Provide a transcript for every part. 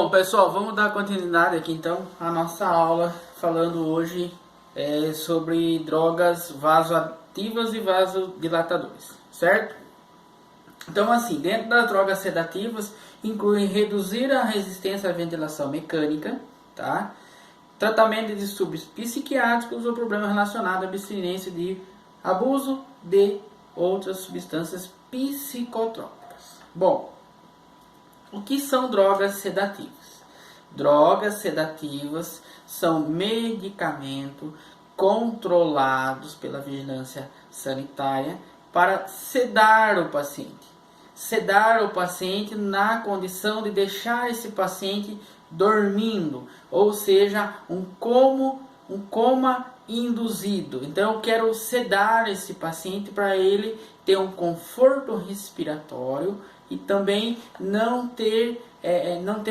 Bom, pessoal, vamos dar continuidade aqui então à nossa aula, falando hoje sobre drogas vasoativas e vasodilatadores, certo? Então, assim, dentro das drogas sedativas, incluem reduzir a resistência à ventilação mecânica, tá? Tratamento de distúrbios psiquiátricos ou problemas relacionados à abstinência de abuso de outras substâncias psicotrópicas. Bom, o que são drogas sedativas? Drogas sedativas são medicamentos controlados pela vigilância sanitária para sedar o paciente. Sedar o paciente na condição de deixar esse paciente dormindo, ou seja, um coma induzido. Então eu quero sedar esse paciente para ele ter um conforto respiratório e também não ter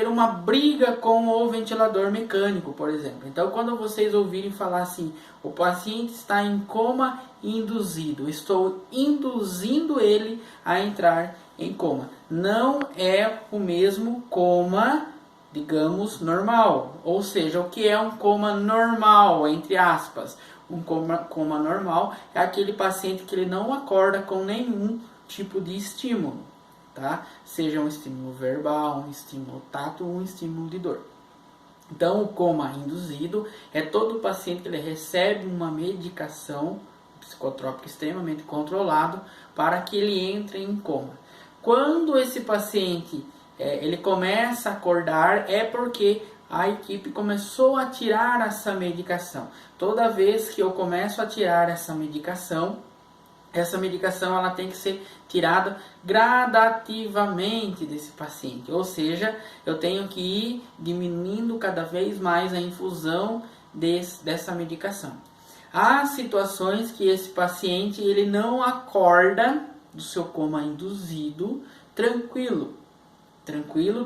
uma briga com o ventilador mecânico, por exemplo. Então, quando vocês ouvirem falar assim, o paciente está em coma induzido, estou induzindo ele a entrar em coma. Não é o mesmo coma, digamos, normal. Ou seja, o que é um coma normal, entre aspas? Um coma normal é aquele paciente que ele não acorda com nenhum tipo de estímulo. Tá? Seja um estímulo verbal, um estímulo tátil ou um estímulo de dor. Então, o coma induzido é todo paciente que ele recebe uma medicação psicotrópica extremamente controlado para que ele entre em coma. Quando esse paciente ele começa a acordar, é porque a equipe começou a tirar essa medicação. Toda vez que eu começo a tirar essa medicação ela tem que ser tirada gradativamente desse paciente. Ou seja, eu tenho que ir diminuindo cada vez mais a infusão dessa medicação. Há situações que esse paciente ele não acorda do seu coma induzido tranquilo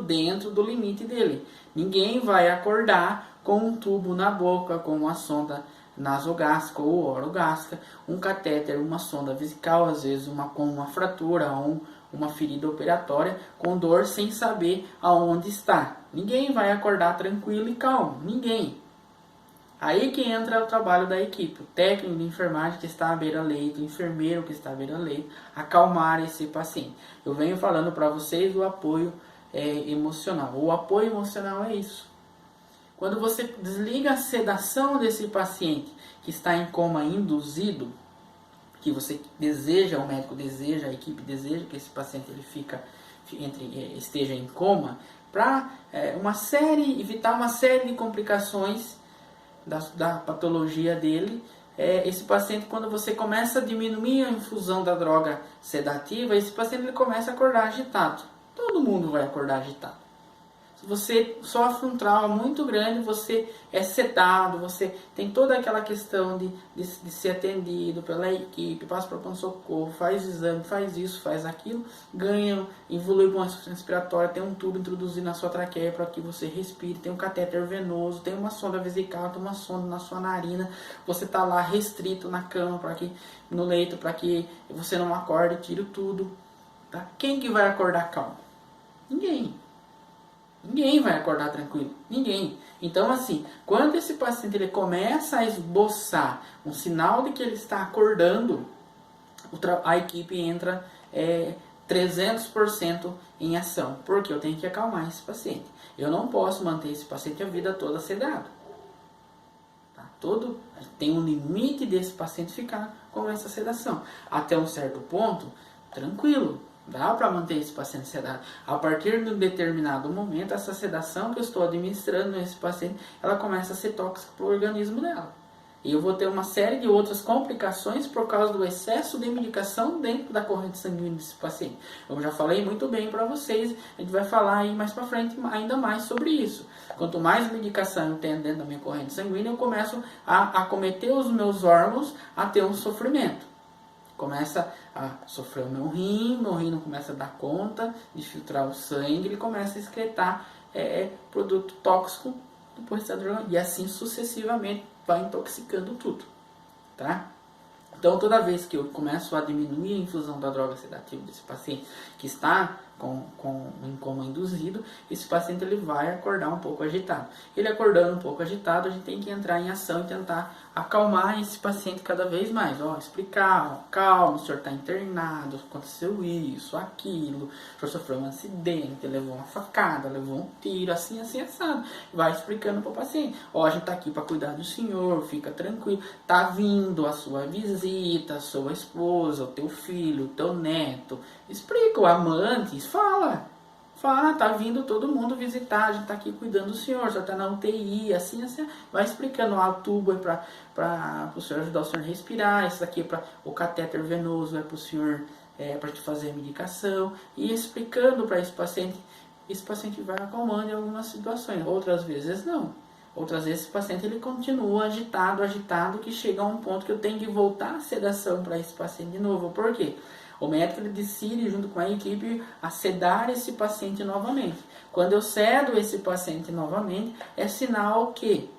dentro do limite dele. Ninguém vai acordar com um tubo na boca, com uma sonda nasogástrica ou orogástrica, um catéter, uma sonda vesical, às vezes com uma fratura ou uma ferida operatória, com dor sem saber aonde está. Ninguém vai acordar tranquilo e calmo, ninguém. Aí que entra o trabalho da equipe, o técnico de enfermagem que está à beira-leito, o enfermeiro que está à beira-leito, acalmar esse paciente. Eu venho falando para vocês do apoio emocional. O apoio emocional é isso. Quando você desliga a sedação desse paciente que está em coma induzido, que você deseja, o médico deseja, a equipe deseja que esse paciente esteja em coma, para evitar uma série de complicações da patologia dele. Esse paciente, quando você começa a diminuir a infusão da droga sedativa, esse paciente ele começa a acordar agitado. Todo mundo vai acordar agitado. Se você sofre um trauma muito grande, você é sedado, você tem toda aquela questão de ser atendido pela equipe, passa para o pronto-socorro, faz exame, faz isso, faz aquilo, evolui com uma insuficiência respiratória, tem um tubo introduzido na sua traqueia para que você respire, tem um catéter venoso, tem uma sonda vesical, tem uma sonda na sua narina, você está lá restrito na cama, no leito, para que você não acorde, tire tudo. Tá? Quem que vai acordar calmo? Ninguém. Ninguém vai acordar tranquilo, ninguém. Então assim, quando esse paciente ele começa a esboçar um sinal de que ele está acordando, a equipe entra 300% em ação, porque eu tenho que acalmar esse paciente. Eu não posso manter esse paciente a vida toda sedado. Tá? Tem um limite desse paciente ficar com essa sedação. Até um certo ponto, tranquilo. Dá para manter esse paciente sedado. A partir de um determinado momento, essa sedação que eu estou administrando nesse paciente, ela começa a ser tóxica para o organismo dela. E eu vou ter uma série de outras complicações por causa do excesso de medicação dentro da corrente sanguínea desse paciente. Eu já falei muito bem para vocês, a gente vai falar aí mais para frente ainda mais sobre isso. Quanto mais medicação eu tenho dentro da minha corrente sanguínea, eu começo a acometer os meus órgãos a ter um sofrimento. Começa a sofrer o meu rim não começa a dar conta de filtrar o sangue, ele começa a excretar produto tóxico depois e assim sucessivamente vai intoxicando tudo, tá? Então, toda vez que eu começo a diminuir a infusão da droga sedativa desse paciente que está em coma induzido, esse paciente ele vai acordar um pouco agitado. Ele acordando um pouco agitado, a gente tem que entrar em ação e tentar acalmar esse paciente cada vez mais. Explicar, calma, o senhor está internado, aconteceu isso, aquilo, o senhor sofreu um acidente, levou uma facada, levou um tiro, assim, assado. Vai explicando para o paciente. A gente está aqui para cuidar do senhor, fica tranquilo. Tá vindo a sua visita, a sua esposa, o teu filho, o teu neto. Explica, o amante, fala, tá vindo todo mundo visitar, a gente tá aqui cuidando do senhor, já tá na UTI, assim, vai explicando, o tubo é para o senhor ajudar o senhor a respirar, isso aqui é para o catéter venoso, é para o senhor, para te fazer a medicação, e explicando para esse paciente vai acalmando em algumas situações, outras vezes não. Outras vezes esse paciente ele continua agitado, que chega a um ponto que eu tenho que voltar a sedação para esse paciente de novo. Por quê? O médico ele decide, junto com a equipe, a sedar esse paciente novamente. Quando eu cedo esse paciente novamente, é sinal que,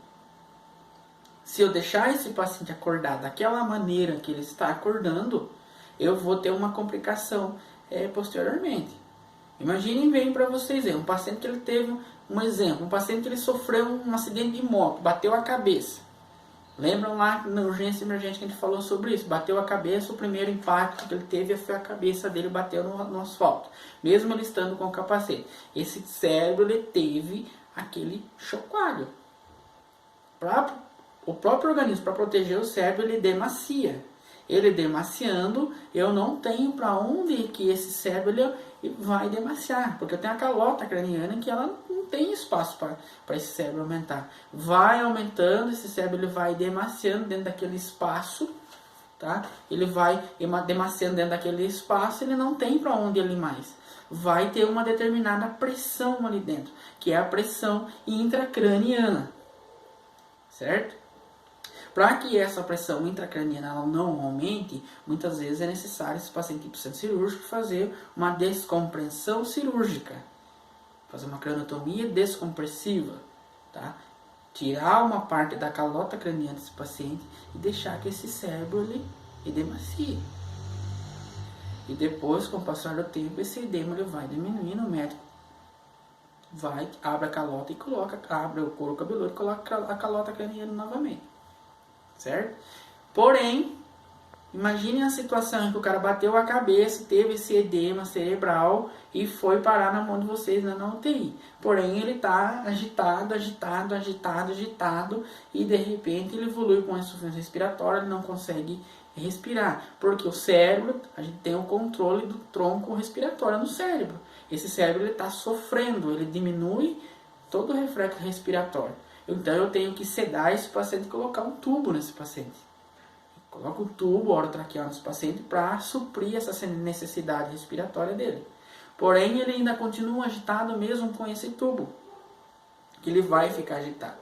se eu deixar esse paciente acordar daquela maneira que ele está acordando, eu vou ter uma complicação posteriormente. Imaginem bem para vocês, um paciente que ele teve, um exemplo, um paciente que ele sofreu um acidente de moto, bateu a cabeça. Lembram lá na urgência emergente que a gente falou sobre isso? Bateu a cabeça, o primeiro impacto que ele teve foi a cabeça dele bateu no asfalto. Mesmo ele estando com o capacete. Esse cérebro ele teve aquele chocalho. O próprio organismo, para proteger o cérebro, ele demacia. Ele demaciando, eu não tenho para onde que esse cérebro ele vai demaciar. Porque eu tenho a calota craniana que ela não tem espaço para esse cérebro aumentar. Vai aumentando, esse cérebro ele vai demaciando dentro daquele espaço. Tá? Ele vai demaciando dentro daquele espaço, ele não tem para onde ele mais. Vai ter uma determinada pressão ali dentro, que é a pressão intracraniana. Certo? Para que essa pressão intracraniana ela não aumente, muitas vezes é necessário esse paciente que precisa de cirúrgico fazer uma descompressão cirúrgica. Fazer uma craniotomia descompressiva. Tá? Tirar uma parte da calota craniana desse paciente e deixar que esse cérebro ele demacie. E depois, com o passar do tempo, esse edema ele vai diminuindo, o médico abre a calota e abre o couro cabeludo e coloca a calota craniana novamente. Certo? Porém, imagine a situação em que o cara bateu a cabeça, teve esse edema cerebral e foi parar na mão de vocês na UTI. Porém, ele está agitado e de repente ele evolui com insuficiência respiratória, ele não consegue respirar. Porque o cérebro, a gente tem o controle do tronco respiratório no cérebro. Esse cérebro está sofrendo, ele diminui todo o reflexo respiratório. Então eu tenho que sedar esse paciente e colocar um tubo nesse paciente. Coloco um tubo orotraqueal nesse paciente para suprir essa necessidade respiratória dele. Porém, ele ainda continua agitado mesmo com esse tubo, que ele vai ficar agitado.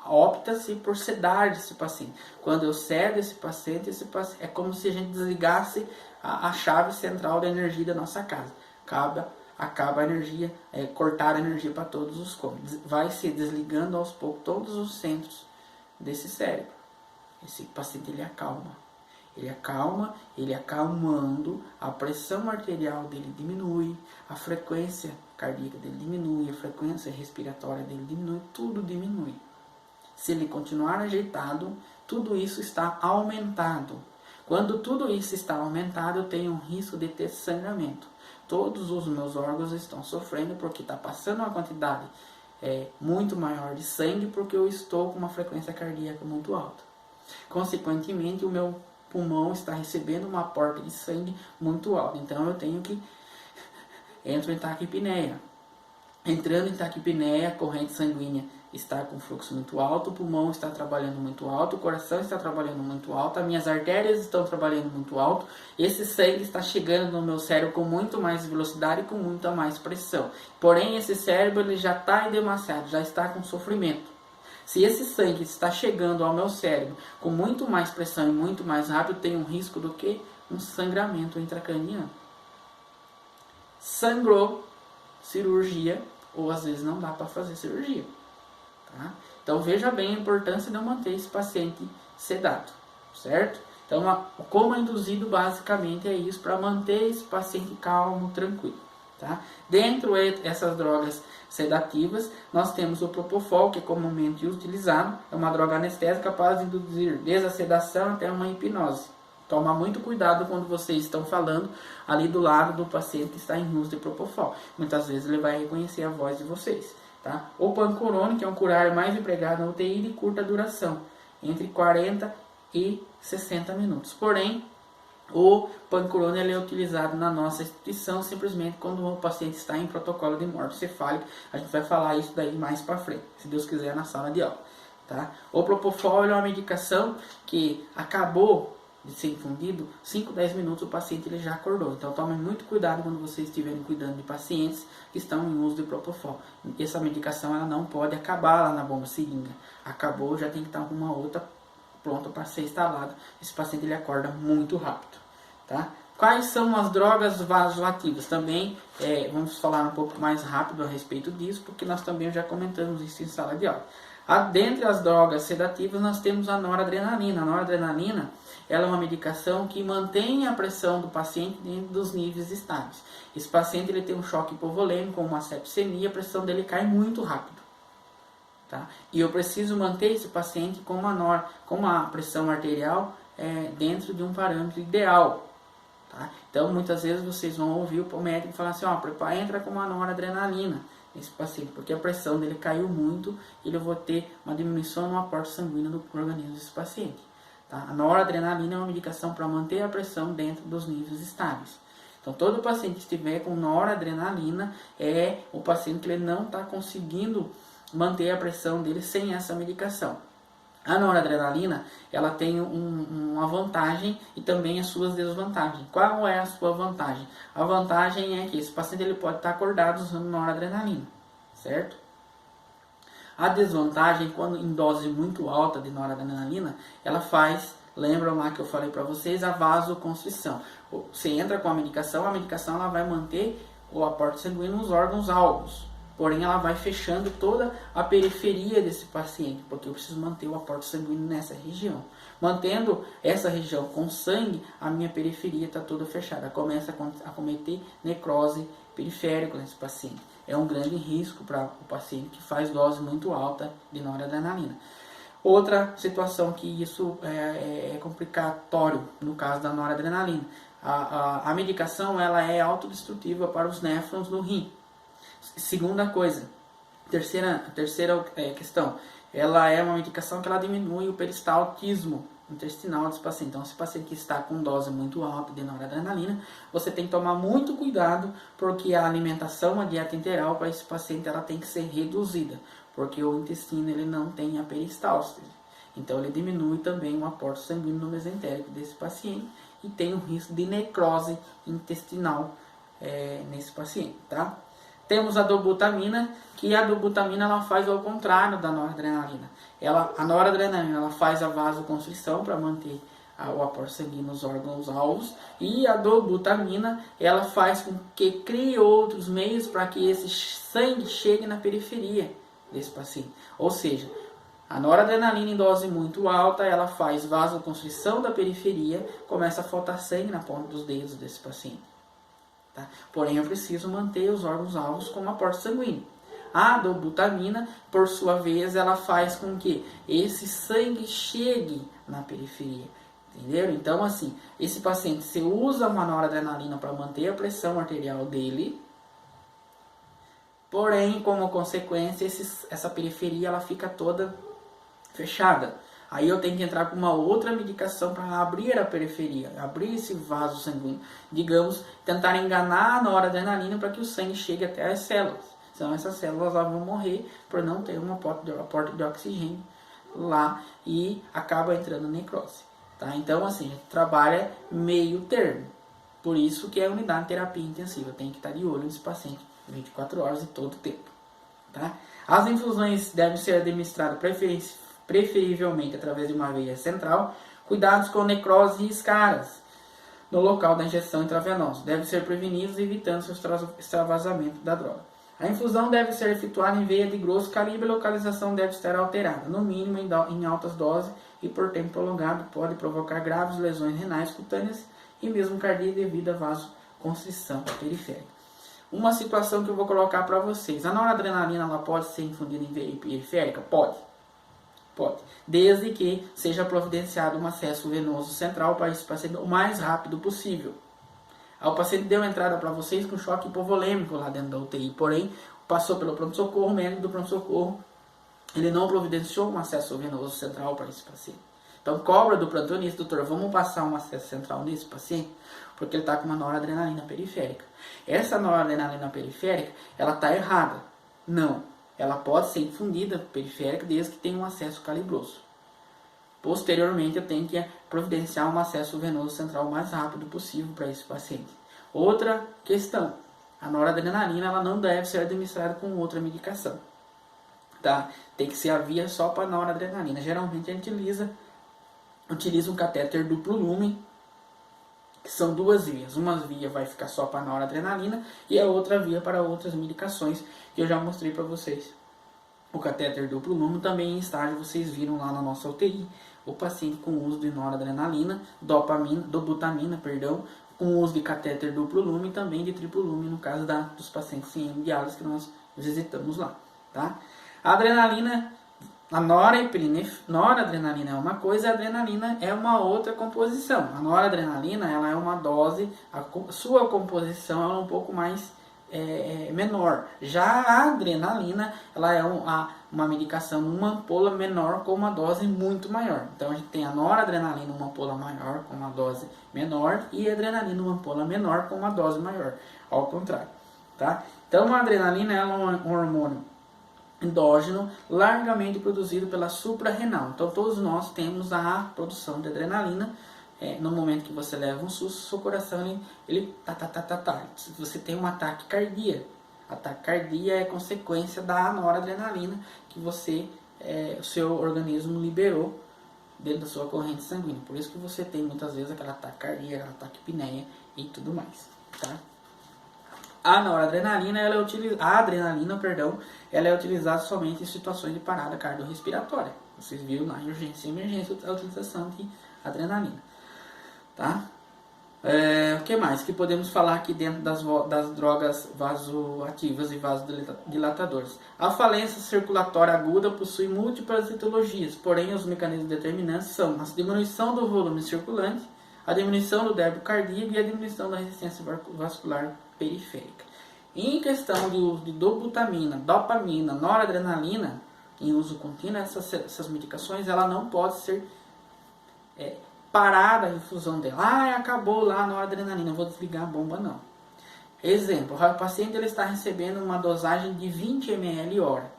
Opta-se por sedar esse paciente. Quando eu cedo esse paciente é como se a gente desligasse a chave central da energia da nossa casa. Acaba a energia, cortar a energia para todos os cômodos. Vai se desligando aos poucos todos os centros desse cérebro. Esse paciente ele acalma. Ele acalmando, a pressão arterial dele diminui, a frequência cardíaca dele diminui, a frequência respiratória dele diminui, tudo diminui. Se ele continuar agitado, tudo isso está aumentado. Quando tudo isso está aumentado, eu tenho um risco de ter sangramento. Todos os meus órgãos estão sofrendo porque está passando uma quantidade muito maior de sangue porque eu estou com uma frequência cardíaca muito alta. Consequentemente, o meu pulmão está recebendo uma aporte de sangue muito alto. Então, eu tenho que entro em taquipneia. Entrando em taquipneia, a corrente sanguínea está com fluxo muito alto, o pulmão está trabalhando muito alto, o coração está trabalhando muito alto, as minhas artérias estão trabalhando muito alto, esse sangue está chegando no meu cérebro com muito mais velocidade e com muita mais pressão. Porém, esse cérebro ele já está demasiado, já está com sofrimento. Se esse sangue está chegando ao meu cérebro com muito mais pressão e muito mais rápido, tem um risco do que um sangramento intracraniano. Sangrou, cirurgia, ou às vezes não dá para fazer cirurgia. Tá? Então veja bem a importância de eu manter esse paciente sedado, certo? Então, o coma induzido basicamente é isso, para manter esse paciente calmo, tranquilo. Tá? Dentro dessas drogas sedativas, nós temos o Propofol, que é comumente utilizado, é uma droga anestésica capaz de induzir desde a sedação até uma hipnose. Toma muito cuidado quando vocês estão falando ali do lado do paciente que está em uso de Propofol. Muitas vezes ele vai reconhecer a voz de vocês. Tá? O Pancurone, que é um curário mais empregado na UTI de curta duração, entre 40 e 60 minutos. Porém, o Pancurone ele é utilizado na nossa instituição simplesmente quando o paciente está em protocolo de morte cefálica. A gente vai falar isso daí mais para frente, se Deus quiser, na sala de aula. Tá? O Propofol é uma medicação que acabou de ser infundido, 5, 10 minutos o paciente ele já acordou. Então tomem muito cuidado quando vocês estiverem cuidando de pacientes que estão em uso de Propofol. Essa medicação ela não pode acabar lá na bomba seringa. Acabou, já tem que estar uma outra pronta para ser instalada. Esse paciente ele acorda muito rápido. Tá? Quais são as drogas vasoativas? Também vamos falar um pouco mais rápido a respeito disso, porque nós também já comentamos isso em sala de aula. Dentre as drogas sedativas nós temos a noradrenalina. A noradrenalina ela é uma medicação que mantém a pressão do paciente dentro dos níveis estáveis. Esse paciente ele tem um choque hipovolêmico, uma sepsemia, a pressão dele cai muito rápido. Tá? E eu preciso manter esse paciente com a pressão arterial dentro de um parâmetro ideal. Tá? Então, muitas vezes vocês vão ouvir o médico falar assim, entra com uma noradrenalina nesse paciente, porque a pressão dele caiu muito e eu vou ter uma diminuição no aporte sanguíneo do organismo desse paciente. Tá? A noradrenalina é uma medicação para manter a pressão dentro dos níveis estáveis. Então, todo paciente que estiver com noradrenalina é o paciente que ele não está conseguindo manter a pressão dele sem essa medicação. A noradrenalina, ela tem uma vantagem e também as suas desvantagens. Qual é a sua vantagem? A vantagem é que esse paciente ele pode estar acordado usando noradrenalina, certo? A desvantagem, quando em dose muito alta de noradrenalina, ela faz, lembram lá que eu falei para vocês, a vasoconstrição. Você entra com a medicação ela vai manter o aporte sanguíneo nos órgãos alvos. Porém, ela vai fechando toda a periferia desse paciente, porque eu preciso manter o aporte sanguíneo nessa região. Mantendo essa região com sangue, a minha periferia está toda fechada. Começa a cometer necrose periférica nesse paciente. É um grande risco para o paciente que faz dose muito alta de noradrenalina. Outra situação que isso é complicatório no caso da noradrenalina. A medicação ela é autodestrutiva para os néfrons do rim. Segunda coisa, terceira questão, ela é uma medicação que ela diminui o peristaltismo intestinal desse paciente. Então, esse paciente que está com dose muito alta de noradrenalina, você tem que tomar muito cuidado, porque a alimentação, a dieta integral para esse paciente, ela tem que ser reduzida, porque o intestino ele não tem a peristalse. Então, ele diminui também o aporte sanguíneo no mesentérico desse paciente e tem um risco de necrose intestinal nesse paciente, tá? Temos a dobutamina, que a dobutamina ela faz ao contrário da noradrenalina. A noradrenalina ela faz a vasoconstrição para manter o aporte sanguíneo nos órgãos alvos, e a dobutamina ela faz com que crie outros meios para que esse sangue chegue na periferia desse paciente. Ou seja, a noradrenalina em dose muito alta, ela faz vasoconstrição da periferia, começa a faltar sangue na ponta dos dedos desse paciente. Tá? Porém, eu preciso manter os órgãos alvos com um aporte sanguíneo. A dobutamina, por sua vez, ela faz com que esse sangue chegue na periferia. Entenderam? Então, assim, esse paciente, se usa uma noradrenalina para manter a pressão arterial dele, porém, como consequência, essa periferia ela fica toda fechada. Aí eu tenho que entrar com uma outra medicação para abrir a periferia, abrir esse vaso sanguíneo. Digamos, tentar enganar a noradrenalina para que o sangue chegue até as células. Senão essas células lá vão morrer por não ter um aporte de oxigênio lá e acaba entrando necrose. Tá? Então, assim, a gente trabalha meio termo. Por isso que é unidade de terapia intensiva. Tem que estar de olho nesse paciente 24 horas e todo o tempo. Tá? As infusões devem ser administradas preferivelmente através de uma veia central. Cuidados com necrose e escaras no local da injeção intravenosa. Devem ser prevenidos, evitando o extravasamento da droga. A infusão deve ser efetuada em veia de grosso calibre e a localização deve estar alterada, no mínimo em altas doses, e por tempo prolongado pode provocar graves lesões renais cutâneas e mesmo cardíaca devido a vasoconstrição periférica. Uma situação que eu vou colocar para vocês. A noradrenalina ela pode ser infundida em veia periférica? Pode. Pode. Desde que seja providenciado um acesso venoso central para esse paciente o mais rápido possível. O paciente deu entrada para vocês com choque hipovolêmico lá dentro da UTI, porém passou pelo pronto-socorro, o médico do pronto-socorro ele não providenciou um acesso venoso central para esse paciente. Então cobra do plantonista, doutor, vamos passar um acesso central nesse paciente? Porque ele está com uma noradrenalina periférica. Essa noradrenalina periférica, ela está errada. Não, ela pode ser infundida periférica desde que tenha um acesso calibroso. Posteriormente, eu tenho que providenciar um acesso venoso central o mais rápido possível para esse paciente. Outra questão, a noradrenalina ela não deve ser administrada com outra medicação. Tá? Tem que ser a via só para noradrenalina. Geralmente a gente utiliza um catéter duplo lumen, que são duas vias. Uma via vai ficar só para noradrenalina e a outra via para outras medicações que eu já mostrei para vocês. O catéter duplo lumen também em estágio, vocês viram lá na nossa UTI, o paciente com uso de noradrenalina, dobutamina, com uso de catéter duplo lumen e também de triplo lumen, no caso dos pacientes em hemodiálise que nós visitamos lá. Tá? A adrenalina, a noradrenalina é uma coisa, a adrenalina é uma outra composição. A noradrenalina ela é uma dose, a sua composição ela é um pouco mais menor. Já a adrenalina ela é uma medicação numa ampola menor com uma dose muito maior. Então a gente tem a noradrenalina uma ampola maior com uma dose menor e a adrenalina uma ampola menor com uma dose maior, ao contrário, tá? Então a adrenalina ela é um hormônio endógeno largamente produzido pela suprarrenal. Então todos nós temos a produção de adrenalina. No momento que você leva um susto, seu coração ele você tem um ataque cardíaco. Ataque cardíaco é consequência da noradrenalina que o seu organismo liberou dentro da sua corrente sanguínea. Por isso que você tem muitas vezes aquele ataque cardíaco, aquele ataque apneia e tudo mais, tá? A noradrenalina, a adrenalina, ela é utilizada somente em situações de parada cardiorrespiratória. Vocês viram na urgência e emergência a utilização de adrenalina. Tá? O que mais que podemos falar aqui dentro das drogas vasoativas e vasodilatadoras? A falência circulatória aguda possui múltiplas etiologias, porém os mecanismos determinantes são a diminuição do volume circulante, a diminuição do débito cardíaco e a diminuição da resistência vascular periférica. Em questão de uso de dobutamina, dopamina, noradrenalina, em uso contínuo, essas medicações, ela não pode ser parada a infusão dela. Acabou lá a noradrenalina, vou desligar a bomba, não. Exemplo, o paciente ele está recebendo uma dosagem de 20 ml hora.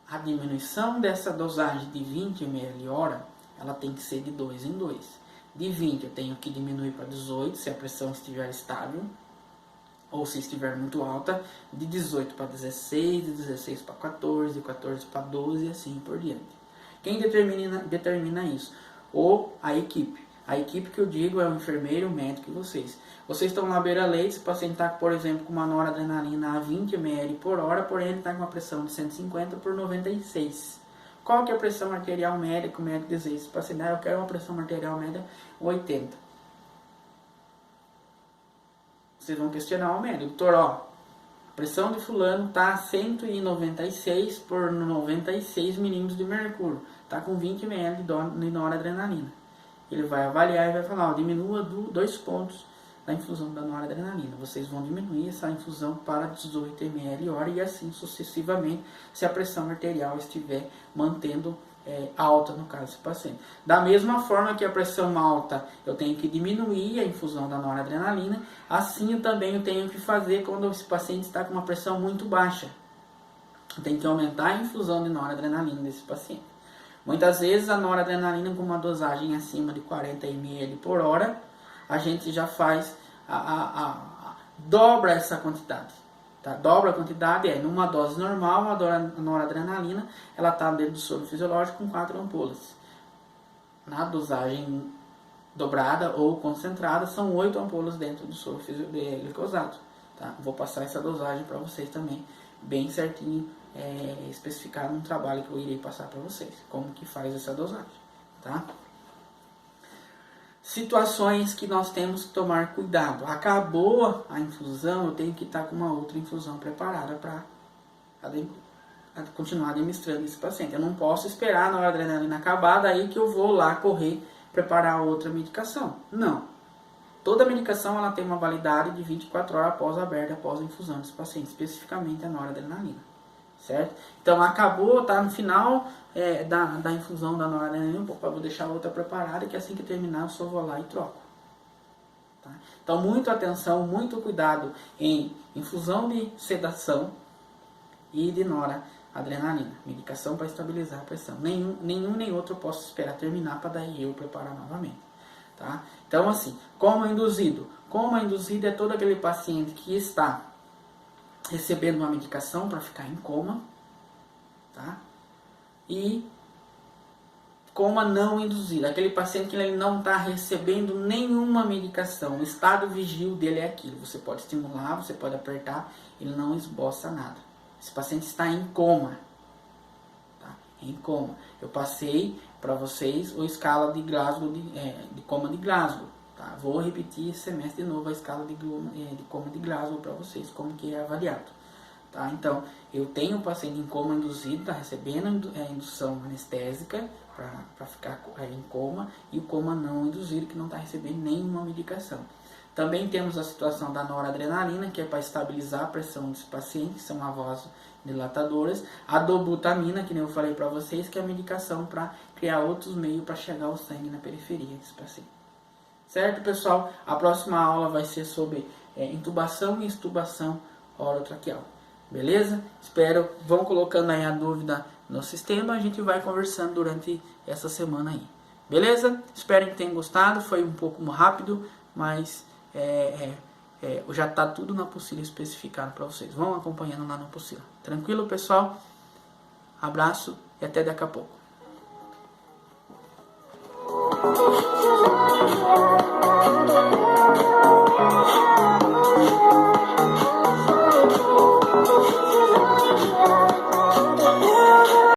A diminuição dessa dosagem de 20 ml hora, ela tem que ser de 2 em 2. De 20 eu tenho que diminuir para 18 se a pressão estiver estável ou se estiver muito alta, de 18 para 16, de 16 para 14, de 14 para 12 e assim por diante. Quem determina isso? Ou a equipe. A equipe que eu digo é o enfermeiro, o médico e vocês. Vocês estão na beira-leite, se o paciente está, por exemplo, com uma noradrenalina a 20 ml por hora, porém ele está com uma pressão de 150 por 96. Qual que é a pressão arterial média que o médico deseja? Se o paciente, eu quero uma pressão arterial média 80. Vocês vão questionar o médico. Doutor, a pressão de fulano está 196 por 96 milímetros de mercúrio. Está com 20 ml de noradrenalina. Ele vai avaliar e vai falar, diminua 2 pontos da infusão da noradrenalina. Vocês vão diminuir essa infusão para 18 ml hora e assim sucessivamente, se a pressão arterial estiver mantendo alta no caso desse paciente. Da mesma forma que a pressão alta, eu tenho que diminuir a infusão da noradrenalina, assim eu também tenho que fazer quando esse paciente está com uma pressão muito baixa. Eu tenho que aumentar a infusão de noradrenalina desse paciente. Muitas vezes a noradrenalina com uma dosagem acima de 40 ml por hora, a gente já faz dobra essa quantidade. Tá? Dobra a quantidade, numa dose normal, a noradrenalina, ela está dentro do soro fisiológico com 4 ampolas. Na dosagem dobrada ou concentrada, são 8 ampolas dentro do soro glicosado. Tá? Vou passar essa dosagem para vocês também, bem certinho, especificado no trabalho que eu irei passar para vocês, como que faz essa dosagem, tá? Situações que nós temos que tomar cuidado. Acabou a infusão, eu tenho que estar com uma outra infusão preparada para continuar administrando esse paciente. Eu não posso esperar na adrenalina acabar, daí que eu vou lá correr preparar outra medicação. Não. Toda medicação ela tem uma validade de 24 horas após a aberta, após a infusão desse paciente, especificamente a noradrenalina. Certo? Então acabou, tá no final da infusão da noradrenalina, vou deixar a outra preparada, que assim que terminar eu só vou lá e troco. Tá? Então muita atenção, muito cuidado em infusão de sedação e de noradrenalina, medicação para estabilizar a pressão. Nenhum nem outro eu posso esperar terminar para daí eu preparar novamente. Tá? Então assim, coma induzido. Coma induzido é todo aquele paciente que está recebendo uma medicação para ficar em coma, tá? E coma não induzido, aquele paciente que ele não está recebendo nenhuma medicação, o estado vigil dele é aquilo, você pode estimular, você pode apertar, ele não esboça nada. Esse paciente está em coma, tá? Em coma. Eu passei para vocês a escala de Glasgow, de coma de Glasgow. Tá? Vou repetir esse semestre de novo a escala de coma de Glasgow para vocês, como que é avaliado. Tá? Então, eu tenho um paciente em coma induzido, está recebendo indução anestésica para ficar em coma, e o coma não induzido, que não está recebendo nenhuma medicação. Também temos a situação da noradrenalina, que é para estabilizar a pressão desse paciente, que são as vasodilatadoras. A dobutamina, que nem eu falei para vocês, que é a medicação para criar outros meios para chegar o sangue na periferia desse paciente. Certo, pessoal? A próxima aula vai ser sobre intubação e extubação orotraqueal. Beleza? Espero, vão colocando aí a dúvida no sistema, a gente vai conversando durante essa semana aí. Beleza? Espero que tenham gostado, foi um pouco rápido, mas já está tudo na apostila especificado para vocês. Vão acompanhando lá na apostila. Tranquilo, pessoal? Abraço e até daqui a pouco.